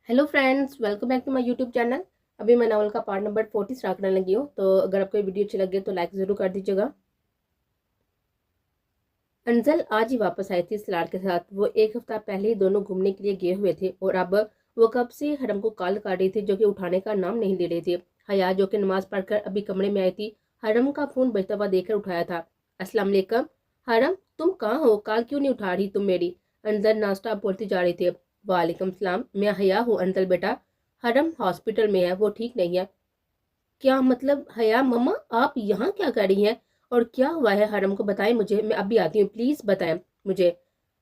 Hello friends, welcome back to my YouTube channel. अभी मैं novel का पार्ट नंबर 40 स्टार्ट करने लगी हूँ। तो अगर आपको ये वीडियो अच्छी लगे तो लाइक ज़रूर कर दीजिएगा। अंजल आज ही वापस आई थी सलार के साथ। वो एक हफ्ता पहले ही दोनों घूमने के लिए गए हुए थे और अब वो कब से हरम को कॉल कर रही थी, जो कि उठाने का नाम नहीं ले रही थी। हया, जो कि नमाज पढ़कर अभी कमरे में आई थी, हरम का फोन बजता हुआ देखकर उठाया था। अस्सलाम वालेकुम। हरम, तुम कहाँ हो? कॉल क्यों नहीं उठा रही तुम मेरी? अंजल नाश्ता बोलती जा रही थी। वालेकुम सलाम, मैं हया हूँ अंजल बेटा। हरम हॉस्पिटल में है, वो ठीक नहीं है। क्या मतलब? हया मम्मा, आप यहाँ क्या कर रही हैं? और क्या हुआ है हरम को? बताएं मुझे, मैं अभी आती हूँ, प्लीज बताएं मुझे।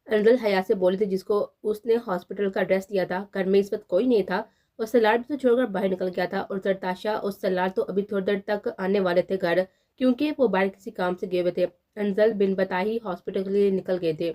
अंजल हया से बोली थी, जिसको उसने हॉस्पिटल का एड्रेस दिया था। घर में इस वक्त कोई नहीं था और सलार भी तो छोड़कर बाहर निकल गया था। और जरताशा और सलार तो अभी थोड़ी देर तक आने वाले थे घर, क्योंकि वो बाहर किसी काम से गए हुए थे। अंजल बिन बताए ही हॉस्पिटल के लिए निकल गए थे।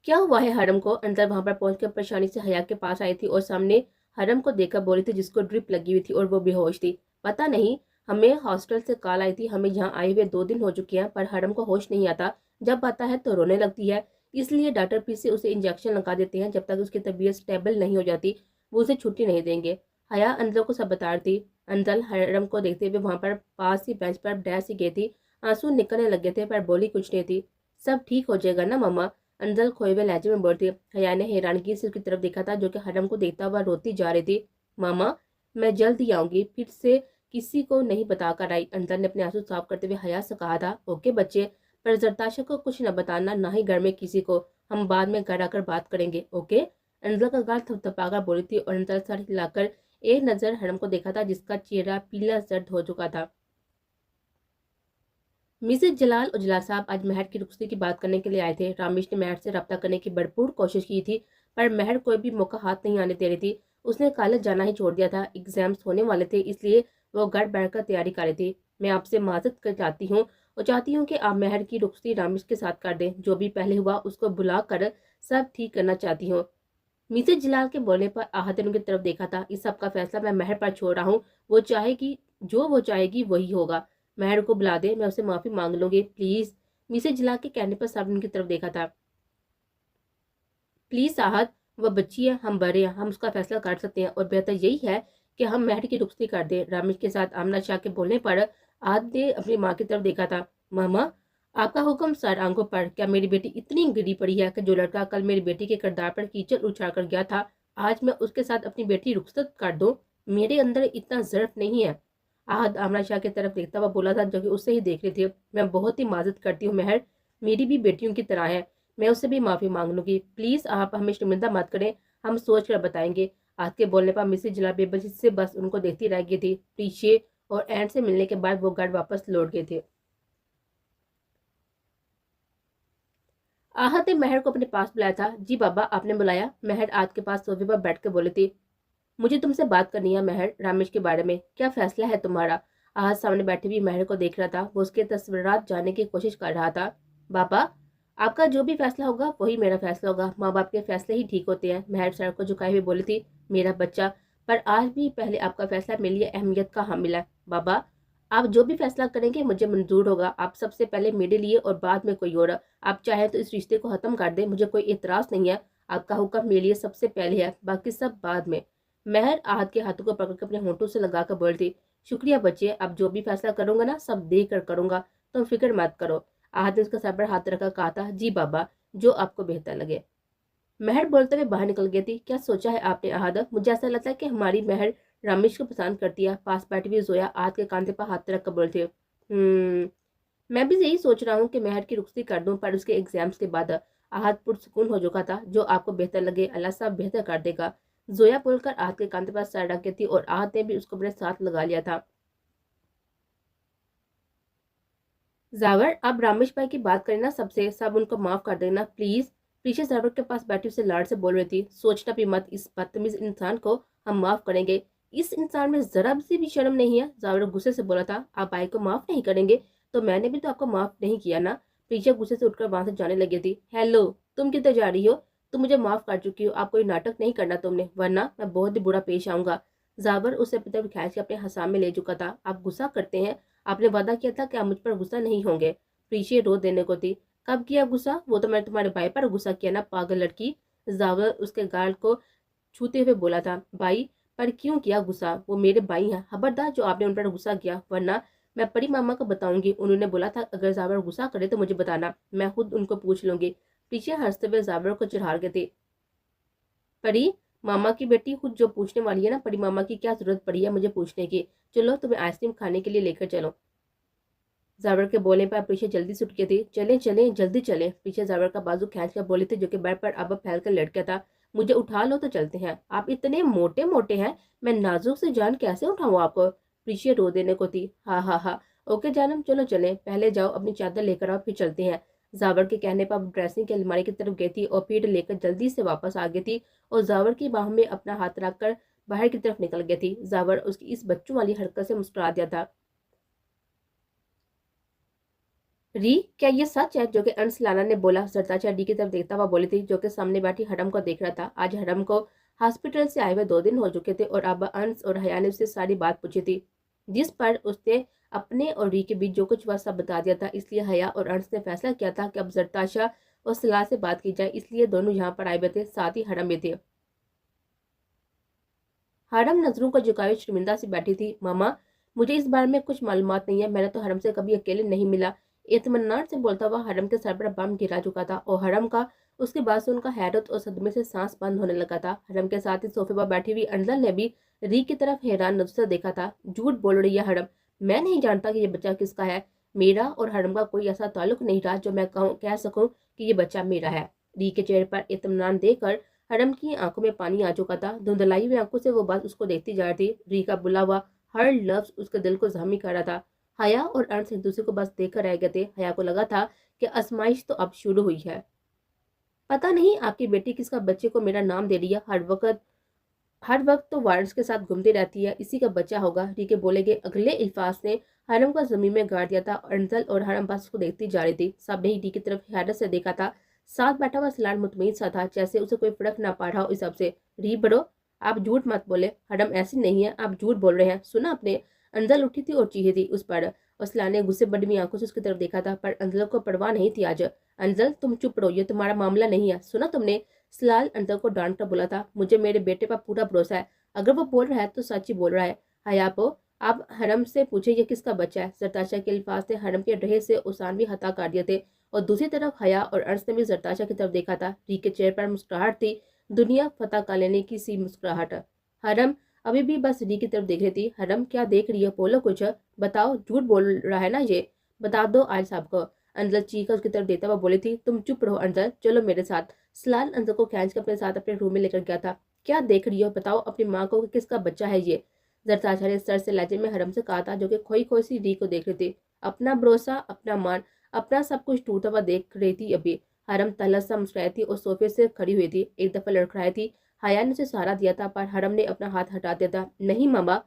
क्या हुआ है हरम को? अंदर वहां पर पहुंचकर परेशानी से हया के पास आई थी और सामने हरम को देखकर बोली थी, जिसको ड्रिप लगी हुई थी और वो बेहोश थी। पता नहीं, हमें हॉस्टल से कॉल आई थी, हमें यहाँ आए हुए 2 दिन हो चुके हैं, पर हरम को होश नहीं आता। जब आता है तो रोने लगती है। इसलिए डॉक्टर फिर से उसे इंजेक्शन लगा देते हैं। जब तक उसकी तबीयत स्टेबल नहीं हो जाती, वो उसे छुट्टी नहीं देंगे। हया अंजल को सब बता रही थी। अंजल हरम को देखते हुए वहां पर पास ही बेंच पर बैठ सी गई थी। आंसू निकलने लगे थे पर बोली कुछ नहीं थी। सब ठीक हो जाएगा ना मम्मा? अंजल खोए हुए लहजे में बोलती। हया ने हैरानगी से उसकी तरफ देखा था, जो कि हरम को देखता हुआ रोती जा रही थी। मामा, मैं जल्द ही आऊंगी, फिर से किसी को नहीं बताकर आई। अंजल ने अपने आंसू साफ करते हुए हया से कहा था। ओके बच्चे, पर जरताशा को कुछ न बताना, ना ही घर में किसी को। हम बाद में घर आकर बात करेंगे, ओके? अंजल का गाल थपथपाकर बोली थी और अंजल सर हिलाकर एक नजर हरम को देखा था, जिसका चेहरा पीला जर्द हो चुका था। मिसेज जलाल और जलाल साहब आज महर की रुखसती की बात करने के लिए आए थे। रामेश ने महर से रब्ता करने की भरपूर कोशिश की थी, पर महर कोई भी मौका हाथ नहीं आने दे रही थी। उसने कॉलेज जाना ही छोड़ दिया था। एग्जाम्स होने वाले थे, इसलिए वो घर बैठकर तैयारी कर रही थी। मैं आपसे माजरत कर चाहती हूँ और चाहती हूँ कि आप महर की रुखसती रामेश के साथ कर दें। जो भी पहले हुआ उसको बुला कर सब ठीक करना चाहती हूँ। मिसेज जलाल के बोलने पर आहत ने उनकी तरफ देखा था। इस सब का फैसला मैं महर पर छोड़ रहा हूँ। वो चाहेगी, जो वो चाहेगी वही होगा। महर को बुला दे, मैं उससे माफी मांग लूंगी, प्लीज। मिसेज जलाल के कहने पर सब उनकी तरफ देखा था। प्लीज आहत, वह बच्ची है, हम बड़े हैं, हम उसका फैसला कर सकते हैं और बेहतर यही है कि हम महर की रुखसती कर दें। रामेश के साथ आमना शाह के बोलने पर आहत ने अपनी माँ की तरफ देखा था। मामा, आपका हुक्म सर। आंखों पर क्या मेरी बेटी इतनी गिरी पड़ी है कि जो लड़का कल मेरी बेटी के किरदार पर कीचड़ उछाल कर गया था, आज मैं उसके साथ अपनी बेटी रुखसत कर दूं? मेरे अंदर इतना ज़र्फ नहीं है। आहत आमना शाह की तरफ देखता हुआ बोला था, जो कि उससे ही देख रही थी। मैं बहुत ही माजरत करती हूँ महर, मेरी भी बेटियों की तरह है। मैं उससे भी माफी मांग लूंगी। प्लीज आप हमें शर्मिंदा मत करें, हम सोच कर बताएंगे। आज के बोलने पर मिसेज जला बेबसी से बस उनको देखती रह गई थी। पीछे और एंड से मिलने के बाद वो घर वापस लौट गए थे। आहत ने महर को अपने पास बुलाया था। जी बाबा, आपने बुलाया? महर आज के पास सोफे पर बैठ कर बोली थी। मुझे तुमसे बात करनी है महर, रामेश के बारे में। क्या फैसला है तुम्हारा? आहत सामने बैठी हुई महर को देख रहा था। वो उसके तस्वीरात जानने की कोशिश कर रहा था। पापा, आपका जो भी फैसला होगा वही मेरा फैसला होगा। माँ बाप के फैसले ही ठीक होते हैं। महर सर को झुकाए हुए बोली थी। मेरा बच्चा, पर आज भी पहले आपका फैसला मेरे लिए अहमियत का हामिल है। बाबा, आप जो भी फैसला करेंगे मुझे मंजूर होगा। आप सबसे पहले मेरे लिए और बाद में कोई और। आप चाहे तो इस रिश्ते को खत्म कर दें, मुझे कोई इतराज नहीं है। आपका हुक्म मेरे लिए सबसे पहले है, बाकी सब बाद में। महर आहत के हाथों को पकड़कर अपने होंठों से लगाकर बोलती। शुक्रिया बच्चे, अब जो भी फैसला करूंगा ना, सब देख कर करूंगा, तुम फिक्र मत करो। आहत ने उसका सर पर हाथ रखकर कहा था। जी बाबा, जो आपको बेहतर लगे। महर बोलते हुए बाहर निकल गई थी। क्या सोचा है आपने आहत? मुझे ऐसा लगता है कि हमारी महर रमेश को पसंद करती है। पास बैठी हुई जोया आहत के कांधे पर हाथ रख कर बोलती है। मैं भी यही सोच रहा हूँ कि महर की रुखसती कर दूं, पर उसके एग्जाम्स के बाद। आहत पुरसुकून हो चुका था। जो आपको बेहतर लगे, अल्लाह साहब बेहतर कर देगा। जोया बोलकर आहत के कांधे पर सर रख गई थी और आहत ने भी उसको अपने साथ लगा लिया था। जावर, अब रामेश भाई की बात करें ना सबसे, सब उनको माफ कर देना प्लीज। प्रीशा जावर के पास बैठी उसे लाड से बोल रही थी। सोचना भी मत, इस बदतमीज इंसान को हम माफ करेंगे। इस इंसान में जरा सी भी शर्म नहीं है। जावर गुस्से से बोला था। आप भाई को माफ नहीं करेंगे तो मैंने भी तो आपको माफ नहीं किया ना। प्रीशा गुस्से से उठकर वहां से जाने लगी थी। हेलो, तुम किधर जा रही हो? तुम मुझे माफ कर चुकी हो, आप कोई नाटक नहीं करना तुमने, वरना मैं बहुत ही बुरा पेश आऊंगा। जावर उसे अपनी तरफ खींच के अपने हसाम में ले चुका था। आप गुस्सा करते हैं? आपने वादा किया था कि आप मुझ पर गुस्सा नहीं होंगे। प्रीशे रो देने को थी। कब किया गुस्सा? वो तो मैंने तुम्हारे भाई पर गुस्सा किया ना, पागल लड़की। जावर उसके गाल को छूते हुए बोला था। भाई पर क्यों किया गुस्सा, वो मेरे भाई हैं, खबरदार जो आपने उन पर गुस्सा किया, वरना मैं परी मामा को बताऊंगी। उन्होंने बोला था अगर जावर गुस्सा करे तो मुझे बताना, मैं खुद उनको पूछ लूंगी। पीछे हंसते हुए जावर को चिढ़ा रहे थे। परी मामा की बेटी खुद जो पूछने वाली है ना, परी मामा की क्या जरूरत पड़ी है मुझे पूछने की। चलो तुम्हें आइसक्रीम खाने के लिए लेकर चलो। जावर के बोलने पर पीछे जल्दी से उठ गई थी। चले चले जल्दी चले। पीछे जावर का बाजू खींच कर बोले थे, जो कि बेड पर अब फैल कर लट गया था। मुझे उठा लो तो चलते हैं। आप इतने मोटे मोटे हैं, मैं नाजुक से जान कैसे उठाऊं आपको। पीछे रो देने को थी। हा हा हा। ओके जानम, चलो चले, पहले जाओ अपनी चादर लेकर आओ फिर चलते हैं। जावर के कहने पर ड्रेसिंग की अलमारी की तरफ गई थी और फिर लेकर जल्दी से वापस आ गई थी और जावर की बाहों में अपना हाथ रखकर बाहर की तरफ निकल गई थी। जावर उसकी इस बच्चों वाली हरकत से मुस्कुरा दिया था। री क्या ये सच है, जो कि अंश लाना ने बोला। सरताजा री की तरफ देखता हुआ बोली थी, जो कि सामने बैठी हरम को देख रहा था। आज हरम को हॉस्पिटल से आए हुए 2 दिन हो चुके थे और अब अंश और हया ने उससे सारी बात पूछी थी, जिस पर उसने अपने और री के बीच जो कुछ हुआ सब बता दिया था। इसलिए हया और अंश ने फैसला किया था कि अब जरताशा और सलाह से बात की जाए, इसलिए दोनों यहाँ पर आए हुए थे, साथ ही हरम भी थे। हरम नजरों को झुकाए शर्मिंदा सी बैठी थी। मामा मुझे इस बारे में कुछ मालूमात नहीं है, मैंने तो हरम से कभी अकेले नहीं मिला। इत्मीनान से बोलता हुआ हरम के सर पर बम गिरा चुका था और हरम का उसके बाद से उनका हैरत और सदमे से सांस बंद होने लगा था। हरम के साथ ही सोफे पर बैठी हुई अंजल ने भी री की तरफ हैरान नजर से देखा था। झूठ बोल रही है हरम, मैं नहीं जानता कि ये बच्चा किसका है। मेरा और हरम का कोई ऐसा ताल्लुक नहीं रहा जो मैं कह सकूं कि ये बच्चा मेरा है। री के चेहरे पर इत्मीनान देकर हरम की आंखों में पानी आ चुका था। धुंधलाई हुई आंखों से वो बात उसको देखती जा रही थी। री का बुला हुआ हर लफ्ज उसके दिल को जख्मी कर रहा था। हया और अंश एक दूसरे को बस देखकर रह गए थे। हया को लगा था कि आजमाइश तो अब शुरू हुई है। पता नहीं आपकी बेटी किसका बच्चे को मेरा नाम दे रही है, हर वक्त तो वारंस के साथ घूमती रहती है, इसी का बच्चा होगा। री के बोले गए अगले इल्फाज ने हरम को जमीन में गाड़ दिया था। अंजल और हरम बस उसको देखती जा रही थी। सब ने री की तरफ हैरत से देखा था। साथ बैठा हुआ सलान मुतमईन सा था, जैसे उसे कोई फर्क ना पा रहा हो इस सब से। री बड़ो आप झूठ मत बोले, हरम ऐसी नहीं है, आप झूठ बोल रहे हैं। सुना आपने। अंजल उठी थी और चीखी थी उस पर और सलान ने गुस्से बड़ी हुई आंखों से उसकी तरफ देखा था, पर अंजल को परवाह नहीं थी आज। अंजल तुम चुप रहो, ये तुम्हारा मामला नहीं है। सुना तुमने। सलाल अंजल को डांट कर बोला था, मुझे मेरे बेटे पर पूरा भरोसा है, अगर वो बोल रहा है तो सच ही बोल रहा है। हयापो आप हरम से पूछे ये किसका बच्चा है। सरताशा के अल्फाज ने हरम के ढहे से उसान भी हता कर दिए थे और दूसरी तरफ हया और अर्श ने भी जरताशा की तरफ देखा था। री के चेहरे पर मुस्कुराहट थी, दुनिया फतह का लेने की सी मुस्कुराहट। हरम अभी भी बस री की तरफ देख रही थी। हरम क्या देख रही है, बोलो कुछ, बताओ, झूठ बोल रहा है ना ये, बता दो आज साहब को। अंजल चीखकर उसकी तरफ देता हुआ बोली थी, तुम चुप रहो अंजल, चलो मेरे साथ। सलाल अंजल को खींच कर अपने साथ अपने रूम में लेकर गया था। क्या देख रही हो, बताओ अपनी माँ को किसका बच्चा है ये। जरताशा ने सर से लहजे में हरम से कहा था, जो कि खोई खोई सी री को देख रही थी। अपना भरोसा, अपना मान, अपना सब कुछ टूटा हुआ देख रही थी अभी। हरम तलस सा मुस्कुराई थी और सोफे से खड़ी हुई थी। एक दफा लड़खड़ाई थी। हया ने उसे सहारा दिया था, पर हरम ने अपना हाथ हटा दिया था। नहीं मामा,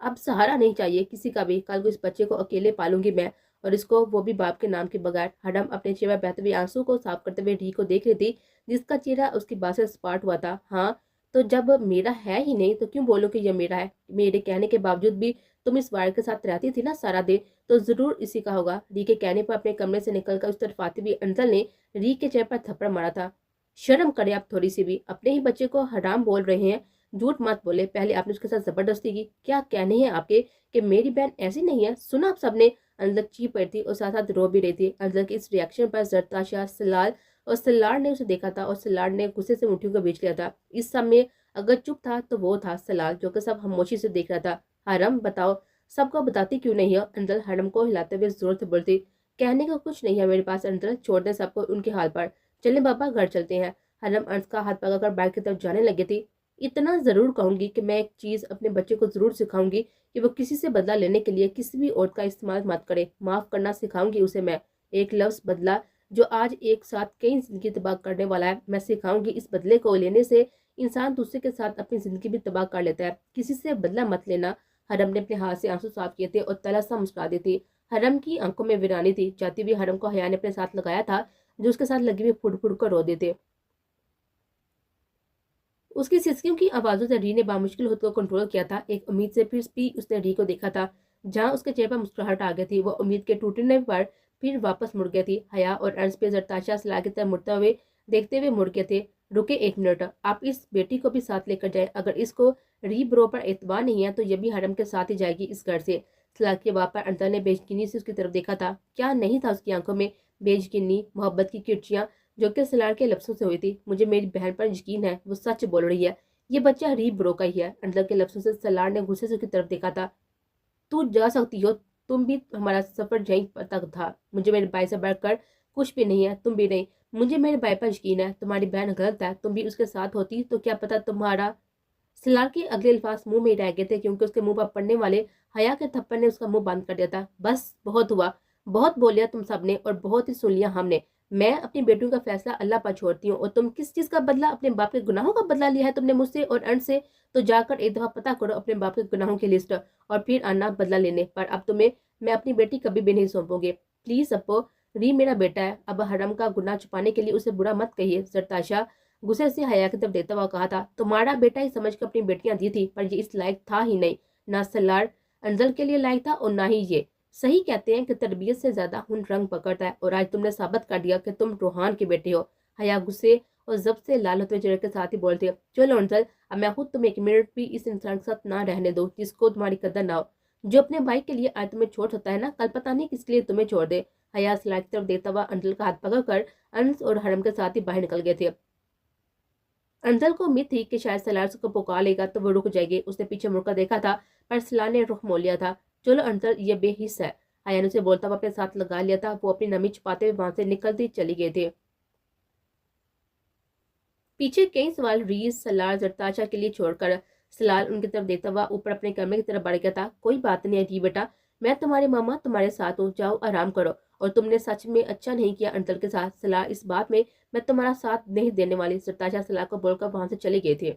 अब सहारा नहीं चाहिए किसी का भी। कल को इस बच्चे को अकेले पालूंगी मैं, और इसको वो भी बाप के नाम के बगैर। हरम अपने चेहरे पर बहते हुए आंसू को साफ करते हुए री को देख रही थी, जिसका चेहरा उसकी बात से सपाट हुआ था। हाँ तो जब मेरा है ही नहीं तो क्यों बोलो कि यह मेरा है। मेरे कहने के बावजूद भी तुम इस वायर के साथ रहती थी ना सारा दिन, तो जरूर इसी का होगा। री के कहने पर अपने कमरे से निकलकर उस तरफ आती हुई अंजल ने री के चेहरे पर थप्पड़ मारा था। शर्म करे आप थोड़ी सी भी, अपने ही बच्चे को हराम बोल रहे हैं। झूठ मत बोले, पहले आपने उसके साथ जबरदस्ती की। क्या कहने हैं आपके कि मेरी बहन ऐसी नहीं है। सुना आप सबने। अंजल चीख पड़ी थी और साथ साथ रो भी रही थी। अंजल के इस रिएक्शन पर जरताशा, सलाल और सलार ने उसे देखा था और सलार ने गुस्से से मुट्ठियों को बीच लिया था। इस समय अगर चुप था तो वो था सलाल, जो कि सब खामोशी से देख रहा था। हरम बताओ, सबको बताती क्यों नहीं है। अंजल हरम को हिलाते हुए जोर से बोलती, कहने को कुछ नहीं है मेरे पास अंजल, छोड़ दे सबको उनके हाल पर, चले बाबा घर चलते हैं। हरम अंश का हाथ पकड़कर बैग की तरफ जाने लगी थी। इतना जरूर कहूंगी कि मैं एक चीज अपने बच्चे को जरूर सिखाऊंगी कि वो किसी से बदला लेने के लिए किसी भी औरत का इस्तेमाल मत करे। माफ करना सिखाऊंगी उसे मैं। एक लफ्ज बदला जो आज एक साथ कई जिंदगी तबाह करने वाला है, मैं सिखाऊंगी इस बदले को लेने से इंसान दूसरे के साथ अपनी जिंदगी भी तबाह कर लेता है। किसी से बदला मत लेना। हरम ने अपने हाथ से आंसू साफ किए थे और तला सा मुस्कुरा दी थी। हरम की आंखों में वीरानी थी। जाती हुई हरम को हया ने अपने साथ लगाया था, जो उसके साथ लगी हुई फुड़ फुड़ कर रो देते। उसकी सिसकियों की आवाजों से री ने बामुश्किल खुद को कंट्रोल किया था। एक उम्मीद से फिर भी उसने री को देखा था। जहां उसके चेहरे पर मुस्कुराहट आ गई थी, वो उम्मीद के टूटने पर फिर वापस मुड़ गई थी। हया और अर्ज पे जरताशा सलाह की तरफ मुड़ते हुए देखते हुए मुड़ गए थे। रुके 1 मिनट, आप इस बेटी को भी साथ लेकर जाएं। अगर इसको री ब्रो पर एतबार नहीं है तो ये भी हरम के साथ ही जाएगी इस घर से। सलार के बाप पर अंतर ने बेयकीनी से उसकी तरफ देखा था। क्या नहीं था उसकी आंखों में बेयकीनी, मोहब्बत की किरचियां जो कि सलार के लफ्जों से हुई थी। मुझे मेरी बहन पर यकीन है, वो सच बोल रही है, ये बच्चा री ब्रो का ही है। अंदर के लफ्जों से सलार ने गुस्से से उसकी तरफ देखा था। तू जा सकती हो, तुम भी, हमारा सफर यहीं तक था। मुझे मेरे भाई से बढ़कर कुछ भी नहीं है, तुम भी नहीं। मुझे मेरे भाई पर यकीन है, तुम्हारी बहन गलत है, तुम भी उसके साथ होती तो क्या पता तुम्हारा। सलार के अगले अल्फाज मुंह में ही रह गए थे क्योंकि उसके मुंह पर पड़ने वाले हया के थप्पड़ ने उसका मुंह बंद कर दिया था। बस बहुत हुआ, बहुत बोल लिया तुम सबने और बहुत ही सुन लिया हमने। मैं अपनी बेटियों का फैसला अल्लाह पर छोड़ती हूँ। और तुम किस चीज का बदला, अपने बाप के गुनाहों का बदला लिया है तुमने मुझसे और अंत से। तो जाकर एक दफा पता करो अपने बाप के गुनाहों की लिस्ट और फिर आना बदला लेने। पर अब तुम्हें मैं अपनी बेटी कभी भी नहीं सौंपूंगी। प्लीज अपो, री मेरा बेटा है, अब हरम का गुनाह छुपाने के लिए उसे बुरा मत कहिए। सरताशा गुस्से से हया की तरफ देखता हुआ कहा था, तुम्हारा बेटा ही समझ कर अपनी बेटियां दी थी, पर ये इस लायक था ही नहीं। ना सलार अंजल के लिए लायक था और ना ही ये। सही कहते हैं कि तरबियत से ज्यादा हुन रंग पकड़ता है, और आज तुमने साबित कर दिया कि तुम रूहान के बेटे हो। हया गुस्से और जब्त से लाल होते चेहरे के साथ ही बोलते, चलो अंजल, अब मैं खुद तुम्हें 1 मिनट भी इस इंसान के साथ ना रहने दो जिसको तुम्हारी कदर ना हो। जो अपने भाई के लिए आज तुम्हें छोड़ सकता है ना, कल पता नहीं किसके लिए तुम्हें छोड़ दे। हया सलार की तरफ देखता हुआ अंजल का हाथ पकड़ कर अंस और हरम के साथ ही बाहर निकल गए थे। अंजल को उम्मीद थी कि शायद सलार को पुकार लेगा तो वो रुक जाएगी। उसने पीछे मुड़कर देखा था, पर सलार ने रुख मोड़ लिया था। चलो अंजल, ये बेहिस है। आयन उसे बोलता हुआ अपने साथ लगा लिया था। वो अपनी नमी छुपाते हुए वहां से निकलती चली गए थे। पीछे कई सवाल रीस, सलार, जरताशा के लिए छोड़कर सलार उनकी तरफ देखता हुआ ऊपर अपने कमरे की तरफ बढ़ गया था। कोई बात नहीं अजी बेटा, मैं तुम्हारे मामा तुम्हारे साथ हूँ, जाओ आराम करो। और तुमने सच में अच्छा नहीं किया अंकल के साथ। सलार, इस बात में मैं तुम्हारा साथ नहीं देने वाली। जरताशा सलार को बोलकर वहां से चले गए थे।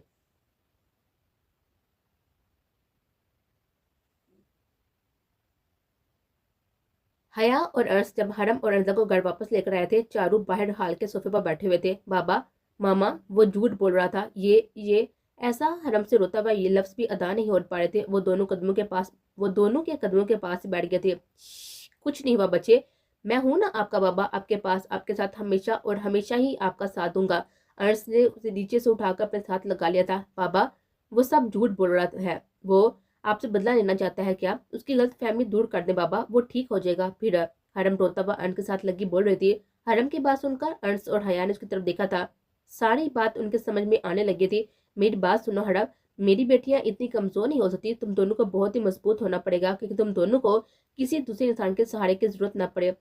हया और अर्श जब हरम और अर्जा को घर वापस लेकर आए थे, चारू बाहर हाल के सोफे पर बैठे हुए थे। बाबा, मामा, वो झूठ बोल रहा था, ये ऐसा हरम से रोता हुआ ये लफ्ज भी अदा नहीं हो पा रहे थे। वो दोनों के कदमों के पास ही बैठ गए थे। कुछ नहीं हुआ बच्चे, मैं हूं ना आपका बाबा, आपके पास, आपके साथ हमेशा और हमेशा ही आपका साथ दूंगा। अर्श ने उसे नीचे से उठाकर अपने साथ लगा लिया था। बाबा, वो सब झूठ बोल रहा है। वो आपसे बदला लेना चाहता है क्या? उसकी गलत फहमी दूर कर दे बाबा, वो ठीक हो जाएगा फिर। हरम रोता हुआ अंश के साथ लगी बोल रही थी। हरम की बात सुनकर अंश और हया ने उसकी तरफ देखा था। सारी बात उनके समझ में आने लगी थी। मेरी बात सुनो हरम, मेरी बेटियां इतनी कमजोर नहीं हो सकती। तुम दोनों को बहुत ही मजबूत होना पड़ेगा क्योंकि तुम दोनों को किसी दूसरे इंसान के सहारे की जरूरत न पड़े।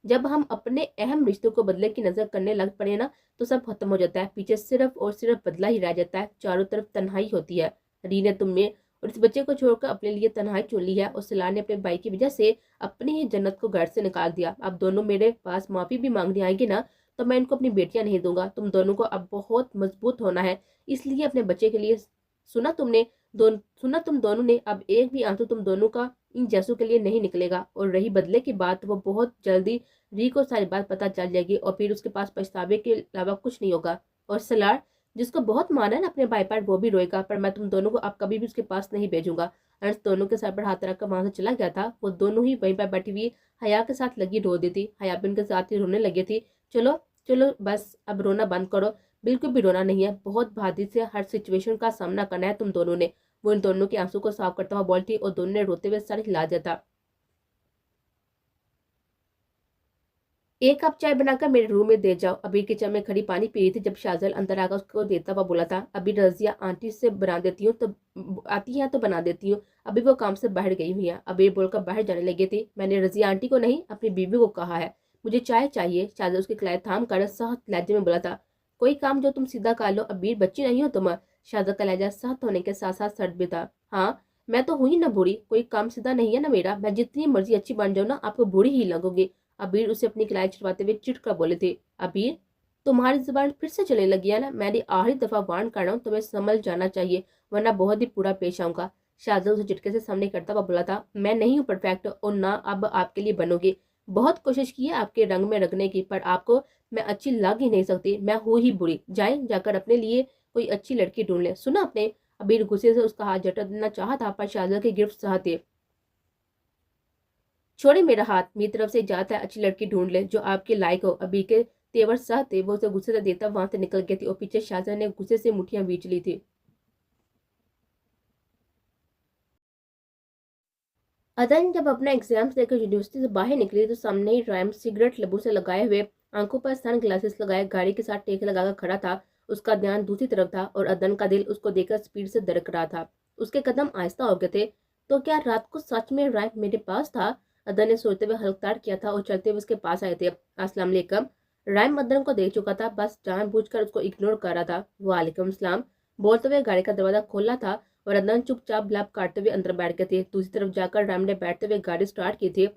जब हम अपने अहम रिश्तों को बदले की नजर करने लग पड़े ना, तो सब खत्म हो जाता है। पीछे सिर्फ और सिर्फ बदला ही रह जाता है। चारों तरफ तन्हाई होती है। री ने तुम्हें और इस बच्चे को छोड़कर अपने लिए तन्हाई चुन ली है, और सलार ने अपने भाई की वजह से अपनी ही जन्नत को घर से निकाल दिया। अब दोनों मेरे पास माफी भी मांगने आएंगे ना, तो मैं इनको अपनी बेटियां नहीं दूंगा। तुम दोनों को अब बहुत मजबूत होना है, इसलिए अपने बच्चे के लिए सुना तुमने सुना तुम दोनों ने, अब एक भी आंसू तुम दोनों का इन जैसों के लिए नहीं निकलेगा। और रही बदले की बात, वो बहुत जल्दी री को सारी बात पता चल जाएगी और फिर उसके पास पछतावे के अलावा कुछ नहीं होगा। और सलार, जिसको बहुत माना है ना अपने भाई पर, वो भी रोएगा, पर मैं तुम दोनों को अब कभी भी उसके पास नहीं भेजूंगा। अंश दोनों के सर पर हाथ रखकर वहां से चला गया था। वो दोनों ही वहीं पर बैठी हुई हया के साथ लगी रो दी थी। हया भी उनके साथ ही रोने लगी थी। चलो चलो बस, अब रोना बंद करो। बिल्कुल भी रोना नहीं है, बहुत बहादुरी से हर सिचुएशन का सामना करना है तुम दोनों ने। वो इन दोनों के आंसू को साफ करता हुआ बोलती और दोनों ने रोते हुए सर हिला दिया था। एक कप चाय बनाकर मेरे रूम में दे जाओ। अबीर किचन में खड़ी पानी पी रही थी जब शाजल अंदर आकर उसको देता हुआ बोला था। अभी रजिया आंटी से बना देती हूँ, तो आती है तो बना देती हूँ, अभी वो काम से बाहर गई हुई है। अबीर बोलकर बाहर जाने लगी थी। मैंने रजिया आंटी को नहीं, अपनी बीवी को कहा है मुझे चाय चाहिए। शाजल उसकी कलाई थाम कर सख्त लहजे में बोला था। कोई काम जो तुम सीधा कर लो, अबीर बच्ची नहीं हो तुम। शाजल का लहजा सख्त होने के साथ साथ सर्द भी था। हाँ, मैं तो हुई ना बूढ़ी, कोई काम सीधा नहीं है ना मेरा। मैं जितनी मर्जी अच्छी बन जाऊँ ना, आपको बूढ़ी ही लगोगी। अबीर उसे अपनी कलाई चिरवाते हुए चिढ़ कर बोले थे। अबीर, तुम्हारी जुबान फिर से चलने लगी है ना। मेरी आखिरी दफा वार्न कर रहा हूँ, तुम्हें समझ जाना चाहिए, वरना बहुत ही बुरा पेश आऊंगा। शाहजहां उसे झटके से सामने करता हुआ बोला था। मैं नहीं हूँ परफेक्ट और ना अब आपके लिए बनोगी। बहुत कोशिश की है आपके रंग में रखने की, पर आपको मैं अच्छी लग ही नहीं सकती। मैं हूँ ही बुरी। जाए जाकर अपने लिए कोई अच्छी लड़की ढूंढ ले, सुना आपने? अबीर गुस्से से उसका हाथ झटक देना चाहा था, पर शाहजहां की गिरफ्त सहते। छोड़े मेरा हाथ, मेरी तरफ से जाता है, अच्छी लड़की ढूंढ ले जो आपके लायक हो। अबीर के तेवर साथ थे, वो उसे गुस्से से देता वहां से निकल गई थी और पीछे शाहजहां ने गुस्से से मुठ्ठियां बींच ली थी। अदन जब अपना एग्जाम देकर यूनिवर्सिटी से बाहर निकली तो सामने ही रैम सिगरेट लबू से लगाए हुए, आंखों पर सन ग्लासेस लगाए गाड़ी के साथ टेक लगाकर खड़ा था। उसका ध्यान दूसरी तरफ था और अदन का दिल उसको देखकर स्पीड से धड़क रहा था। उसके कदम आहिस्ता हो गए थे। तो क्या रात को सच में रैम मेरे पास था? अदन ने सोचते हुए हल्कतार किया था और चलते हुए उसके पास आए थे। अस्सलाम वालेकुम। रैम अदन को देख चुका था, बस जानबूझकर उसको इग्नोर कर रहा था। वालेकुम सलाम बोलते हुए गाड़ी का दरवाजा खोला था और अदनान चुपचाप लैब काटते हुए अंदर बैठ गए थे। दूसरी तरफ जाकर रैम ने बैठते हुए गाड़ी स्टार्ट की थी।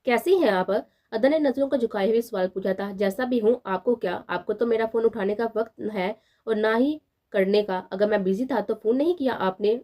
कैसी हैं आप? अदन ने नजरों को झुकाए हुए सवाल पूछा था। जैसा भी हूँ, आपको क्या? आपको तो मेरा फोन उठाने का वक्त है और ना ही करने का। अगर मैं बिजी था तो फोन नहीं किया आपने।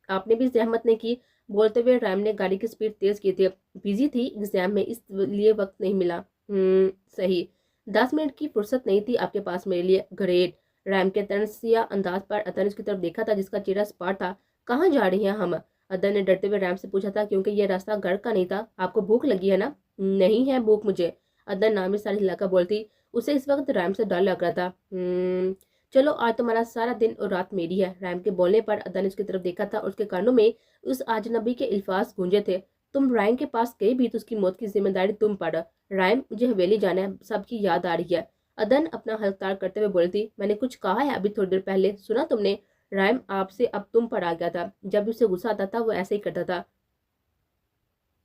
आपने भी जहमत नहीं की। बोलते हुए रैम ने गाड़ी की स्पीड तेज की थी। बिजी थी एग्जाम में, इसलिए वक्त नहीं मिला। सही। 10 मिनट की फुर्सत नहीं थी आपके पास मेरे लिए? ग्रेट। रैम के तनसिया अंदाज पर अदन उसकी तरफ देखा था, जिसका चेहरा स्पॉट था। कहाँ जा रही हैं हम? अदन ने डरते हुए रैम से पूछा था, क्योंकि ये रास्ता घर का नहीं था। आपको भूख लगी है ना? नहीं है भूख मुझे, अदन नामी सारी हिलाकर बोलती। उसे इस वक्त रैम से डर लग रहा था। चलो आज तुम्हारा सारा दिन और रात मेरी है। रैम के बोलने पर अदन ने उसकी तरफ देखा था और उसके कानों में उस अजनबी के अल्फाज गूंजे थे। तुम रायन के पास गई भी तो उसकी मौत की जिम्मेदारी तुम पर। रायन, मुझे हवेली जाना है, सबकी याद आ रही है। अदन अपना हल्कार करते हुए बोलती। मैंने कुछ कहा है अभी थोड़ी देर पहले, सुना तुमने? रायम आपसे अब तुम पर आ गया था। जब भी उसे गुस्सा आता था वो ऐसे ही करता था।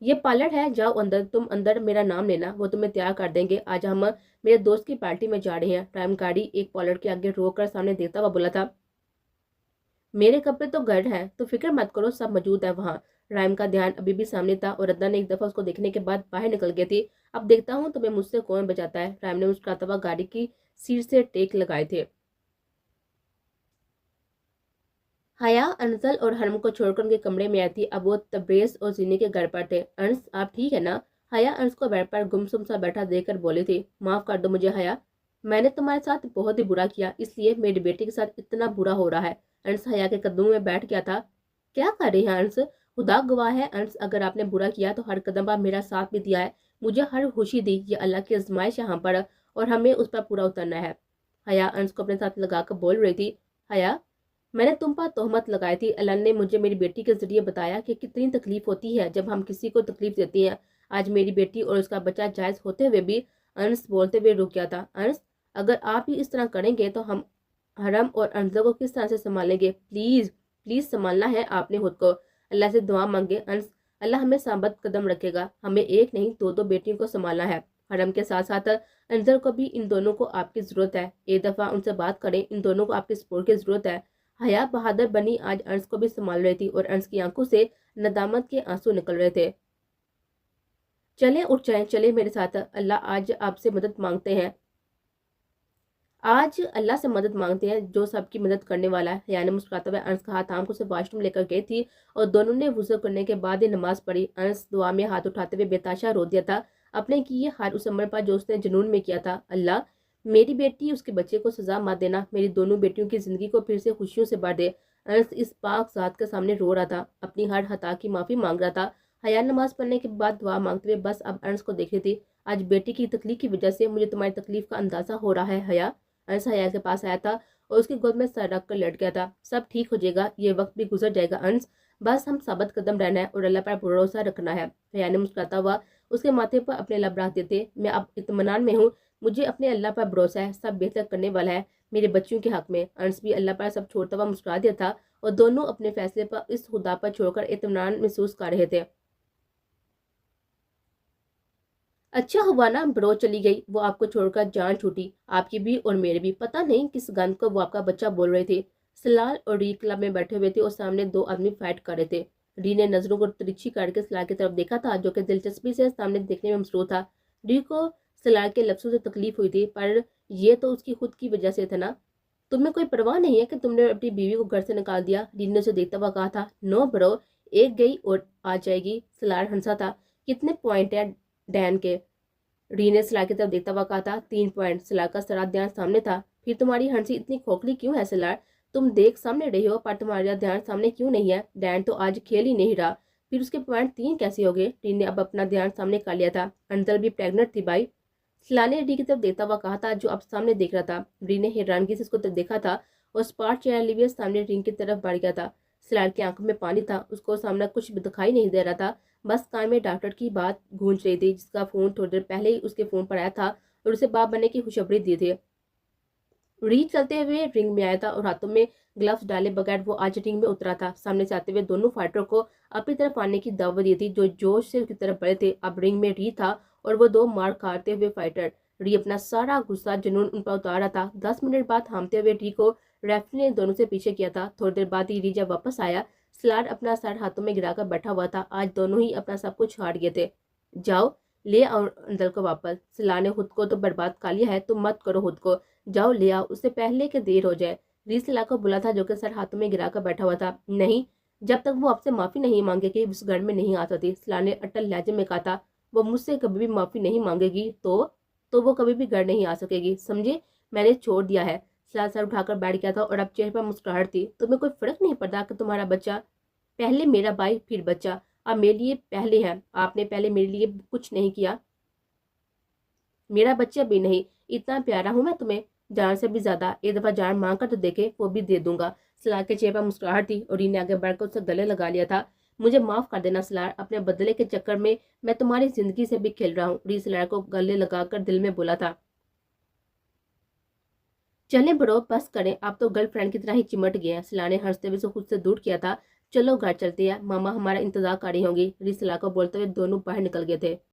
ये पार्लर है, जाओ अंदर। तुम अंदर मेरा नाम लेना, वो तुम्हें तैयार कर देंगे। आज हम मेरे दोस्त की पार्टी में जा रहे हैं। रायम गाड़ी एक पार्लर के आगे रोक कर सामने देखता हुआ बोला था। मेरे कपड़े तो गर्म हैं, तो फिक्र मत करो, सब मौजूद है वहाँ। रायम का ध्यान अभी भी सामने था और अदनान ने एक दफा उसको देखने के बाद बाहर निकल गई थी। अब देखता हूँ तुम्हें मुझसे कौन बचाता है। रायम ने मुस्कुराता हुआ गाड़ी की सीट से टेक लगाए थे। हया अंसल और हरम को छोड़कर उनके कमरे में आई थी। अब वो तब्रेज और जीनी के घर पर थे। अंस, आप ठीक है ना? हया अंस को बेड पर गुमसुम सा बैठा देखकर बोली थी। माफ कर दो मुझे हया, मैंने तुम्हारे साथ बहुत ही बुरा किया, इसलिए मेरी बेटी के साथ इतना बुरा हो रहा है। अंस हया के कदमों में बैठ गया था। क्या कर रही है अंस? खुदा गवाह है अंस, अगर आपने बुरा किया तो हर कदम पर मेरा साथ भी दिया है, मुझे हर खुशी दी। ये अल्लाह की आजमाइश यहाँ पर और हमें उस पर पूरा उतरना है। हया अंस को अपने साथ लगाकर बोल रही थी। हया, मैंने तुम पर तोहमत लगाई थी। अल्लाह ने मुझे मेरी बेटी के जरिए बताया कि कितनी तकलीफ होती है जब हम किसी को तकलीफ देती हैं। आज मेरी बेटी और उसका बच्चा जायज होते हुए भी। अनस बोलते हुए रुक गया था। अनस, अगर आप ही इस तरह करेंगे तो हम हरम और अंजला को किस तरह से संभालेंगे? प्लीज प्लीज संभालना है आपने खुद को। अल्लाह से दुआ मांगे अनस, अल्लाह हमें साबित कदम रखेगा। हमें एक नहीं दो दो बेटियों को संभालना है। हरम के साथ साथ अंजल को भी। इन दोनों को आपकी जरूरत है। एक दफा उनसे बात करें, इन दोनों को आपकी सपोर्ट की जरूरत है। हया बहादुर बनी आज अंश को भी संभाल रही थी और अंश की आंखों से नदामत के आंसू निकल रहे थे। चले उठ जाएं, चले मेरे साथ। अल्लाह आज आपसे मदद मांगते हैं। आज अल्लाह से मदद मांगते हैं जो सबकी मदद करने वाला है। हया ने मुस्कुराते हुए अंश का हाथ थाम को उसे वॉशरूम लेकर गई थी और दोनों ने वुज़ू करने के बाद ही नमाज पढ़ी। अंश दुआ में हाथ उठाते हुए बेताशा रो दिया था। अपने किए हर उस अमल पर जो उसने जुनून में किया था। अल्लाह, मेरी बेटी उसके बच्चे को सजा मत देना, मेरी दोनों बेटियों की जिंदगी को फिर से खुशियों से भर दे। अंश इस पाक जात के सामने रो रहा था, अपनी हर हता की माफी मांग रहा था। हया नमाज पढ़ने के बाद दुआ मांगते हुए बस अब अंश को देख रही थी। आज बेटी की तकलीफ की वजह से मुझे तुम्हारी तकलीफ का अंदाजा हो रहा है हया। अंश हया के पास आया था और उसकी गोद में सर रख कर लेट गया था। सब ठीक हो जाएगा, ये वक्त भी गुजर जाएगा अंश, बस हम साबित कदम रहना है और अल्लाह पर भरोसा रखना है। हया ने मुस्कुराता हुआ उसके माथे पर अपने लब रख देते। मैं अब इत्मीनान में हूँ, मुझे अपने अल्लाह पर भरोसा है, सब बेहतर करने वाला है मेरे बच्चों के हक में। अंश भी अल्लाह पर सब छोड़ता हुआ मुस्कुरा दिया था और दोनों अपने फैसले पर इस खुदा पर छोड़कर इत्मीनान महसूस कर रहे थे। अच्छा हुआ ना ब्रो चली गई, वो आपको छोड़कर जान छूटी, आपकी भी और मेरे भी। पता नहीं किस गंद को वो आपका बच्चा बोल रहे थे। सलाल और री क्लब में बैठे हुए थे और सामने दो आदमी फाइट कर रहे थे। री ने नजरों को तिरछी करके सलाल की तरफ देखा था, जो कि दिलचस्पी से सामने देखने में मसरूर था। री को सलाल के लफ्जों से तकलीफ हुई थी, पर ये तो उसकी खुद की वजह से था ना। तुम्हें कोई परवाह नहीं है कि तुमने अपनी बीवी को घर से निकाल दिया? री ने उसे देखता हुआ कहा था। नो ब्रो, एक गई और आ जाएगी। सलाल हंसा था। कितने पॉइंट है डैन के? री ने सलार की तरफ देखता हुआ कहा था। 3 पॉइंट। सलार का सारा ध्यान सामने था। फिर तुम्हारी हंसी इतनी खोखली क्यों है सलार? तुम देख सामने रही हो पर तुम्हारा ध्यान सामने क्यों नहीं है? डैन तो आज खेल ही नहीं रहा, फिर उसके पॉइंट 3 कैसे हो गए? री ने अब अपना ध्यान सामने कर लिया था। अंजल भी प्रेग्नेंट थी भाई। सलार ने री की तरफ देखता हुआ कहा था, जो अब सामने देख रहा था। री ने हैरानगी से उसको देखा था और स्पार्ट चेहरा लिए हुए सामने रिंग की तरफ बढ़ गया था। सलार की आंखों में पानी था, उसको सामने कुछ भी दिखाई नहीं दे रहा था। बस कान में डॉक्टर की बात गूंज रही थी, जिसका फोन थोड़ी देर पहले ही उसके फोन पर आया था और उसे बाप बनने की खुशखबरी दी थी। री चलते हुए रिंग में आया था और हाथों में ग्लव्स डाले बगैर वो आज रिंग में उतरा था। सामने से आते हुए दोनों फाइटरों को अपनी तरफ आने की दावत दी थी, जो जोश से उसकी तरफ बढ़े थे। अब रिंग में री था और वो दो मार खाते हुए फाइटर। री अपना सारा गुस्सा जुनून उन पर उतारा था। 10 मिनट बाद थामते हुए री को रेफरी ने दोनों से पीछे किया था। थोड़ी देर बाद ही री जब वापस आया, सलार अपना सर हाथों में गिराकर बैठा हुआ था। आज दोनों ही अपना सब कुछ हार गए थे। जाओ ले आओ अंदर को वापस। सलार ने खुद को तो बर्बाद कर लिया है, तुम मत करो खुद को। जाओ ले आओ, उससे पहले कि देर हो जाए। री सलार को बुला था, जो कि सर हाथों में गिराकर बैठा हुआ था। नहीं, जब तक वो आपसे माफी नहीं मांगेगी उस घर में नहीं आ सकती। सलार ने अटल लहजे में कहा था, वो मुझसे कभी भी माफी नहीं मांगेगी तो वो कभी भी घर नहीं आ सकेगी, समझे? मैंने छोड़ दिया है। सलार सर उठाकर बैठ गया था और अब चेहरे पर मुस्कुराहट थी। तुम्हें कोई फर्क नहीं पड़ता कि तुम्हारा बच्चा पहले मेरा भाई फिर बच्चा, अब मेरे लिए पहले है। आपने पहले मेरे लिए कुछ नहीं किया, मेरा बच्चा भी नहीं। इतना प्यारा हूं मैं तुम्हें, जान से भी ज्यादा। एक दफा जान मांग कर तो देखे, वो भी दे दूंगा। सलार के चेहरे पर मुस्कुराहट थी और री ने आगे बढ़कर उससे गले लगा लिया था। मुझे माफ कर देना सलार, अपने बदले के चक्कर में मैं तुम्हारी जिंदगी से भी खेल रहा हूँ। री सलार को गले लगाकर दिल में बोला था। चले बड़ो, बस करें, आप तो गर्लफ्रेंड की तरह ही चिमट गए हैं। सलार ने हंसते हुए खुद से दूर किया था। चलो घर चलते हैं, मामा हमारा इंतजार कर रही होंगी। री सलार को बोलते हुए दोनों बाहर निकल गए थे।